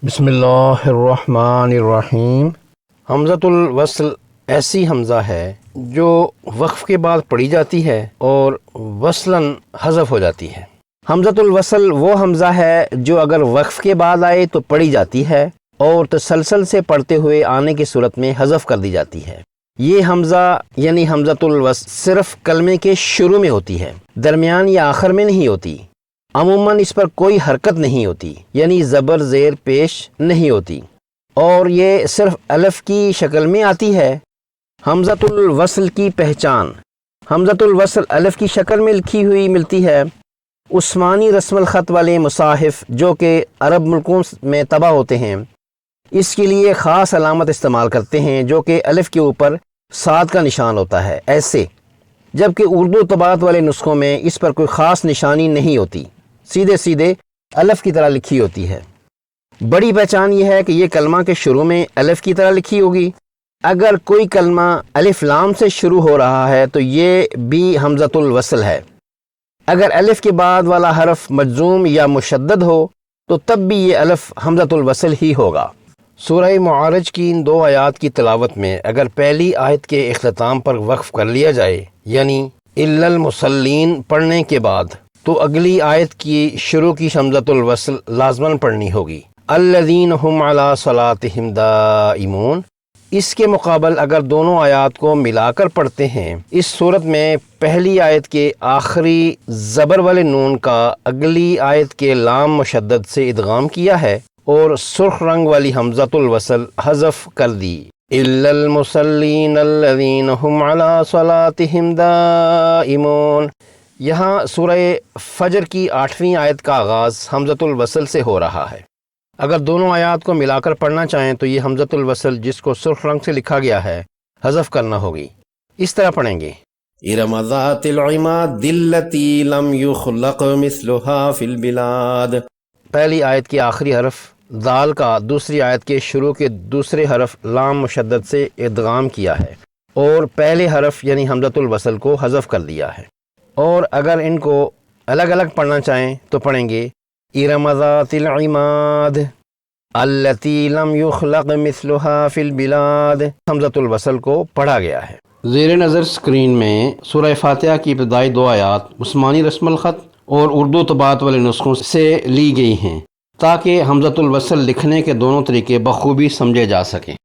بسم اللہ الرحمن الرحیم۔ حمزۃ الوصل ایسی حمزہ ہے جو وقف کے بعد پڑھی جاتی ہے اور وصلاً حذف ہو جاتی ہے۔ حمزۃ الوصل وہ حمزہ ہے جو اگر وقف کے بعد آئے تو پڑھی جاتی ہے اور تسلسل سے پڑھتے ہوئے آنے کی صورت میں حذف کر دی جاتی ہے۔ یہ حمزہ یعنی حمزۃ الوصل صرف کلمے کے شروع میں ہوتی ہے، درمیان یا آخر میں نہیں ہوتی۔ عموماً اس پر کوئی حرکت نہیں ہوتی، یعنی زبر زیر پیش نہیں ہوتی، اور یہ صرف الف کی شکل میں آتی ہے۔ حمزۃ الوصل کی پہچان: حمزۃ الوصل الف کی شکل میں لکھی ہوئی ملتی ہے۔ عثمانی رسم الخط والے مصاحف جو کہ عرب ملکوں میں طبع ہوتے ہیں اس کے لیے خاص علامت استعمال کرتے ہیں جو کہ الف کے اوپر صاد کا نشان ہوتا ہے، ایسے، جبکہ اردو طباعت والے نسخوں میں اس پر کوئی خاص نشانی نہیں ہوتی، سیدھے سیدھے الف کی طرح لکھی ہوتی ہے۔ بڑی پہچان یہ ہے کہ یہ کلمہ کے شروع میں الف کی طرح لکھی ہوگی۔ اگر کوئی کلمہ الف لام سے شروع ہو رہا ہے تو یہ بھی حمزۃ الوصل ہے۔ اگر الف کے بعد والا حرف مجزوم یا مشدد ہو تو تب بھی یہ الف حمزۃ الوصل ہی ہوگا۔ سورہ معارج کی ان دو آیات کی تلاوت میں اگر پہلی آیت کے اختتام پر وقف کر لیا جائے، یعنی الا المصلین پڑھنے کے بعد، تو اگلی آیت کی شروع کی حمزۃ الوصل لازماً پڑھنی ہوگی، الذین هم علی صلاتہم دائمون۔ اس کے مقابل اگر دونوں آیات کو ملا کر پڑھتے ہیں، اس صورت میں پہلی آیت کے آخری زبر والے نون کا اگلی آیت کے لام مشدد سے ادغام کیا ہے اور سرخ رنگ والی حمزۃ الوصل حذف کر دی، الا المصلین الذین هم علی صلاتہم دائمون۔ یہاں سورہ فجر کی 8ویں آیت کا آغاز حمزۃ الوصل سے ہو رہا ہے۔ اگر دونوں آیات کو ملا کر پڑھنا چاہیں تو یہ حمزۃ الوصل جس کو سرخ رنگ سے لکھا گیا ہے حذف کرنا ہوگی۔ اس طرح پڑھیں گے، ارم ذات العماد التی لم یخلق مثلها فی البلاد۔ پہلی آیت کے آخری حرف دال کا دوسری آیت کے شروع کے دوسرے حرف لام مشدد سے ادغام کیا ہے اور پہلے حرف یعنی حمزۃ الوصل کو حذف کر دیا ہے۔ اور اگر ان کو الگ الگ پڑھنا چاہیں تو پڑھیں گے، ارم ذات العماد التی لم یخلق مثلها فی البلاد۔ حمزۃ الوصل کو پڑھا گیا ہے۔ زیر نظر اسکرین میں سورہ فاتحہ کی ابتدائی دو آیات عثمانی رسم الخط اور اردو طباعت والے نسخوں سے لی گئی ہیں تاکہ حمزۃ الوصل لکھنے کے دونوں طریقے بخوبی سمجھے جا سکیں۔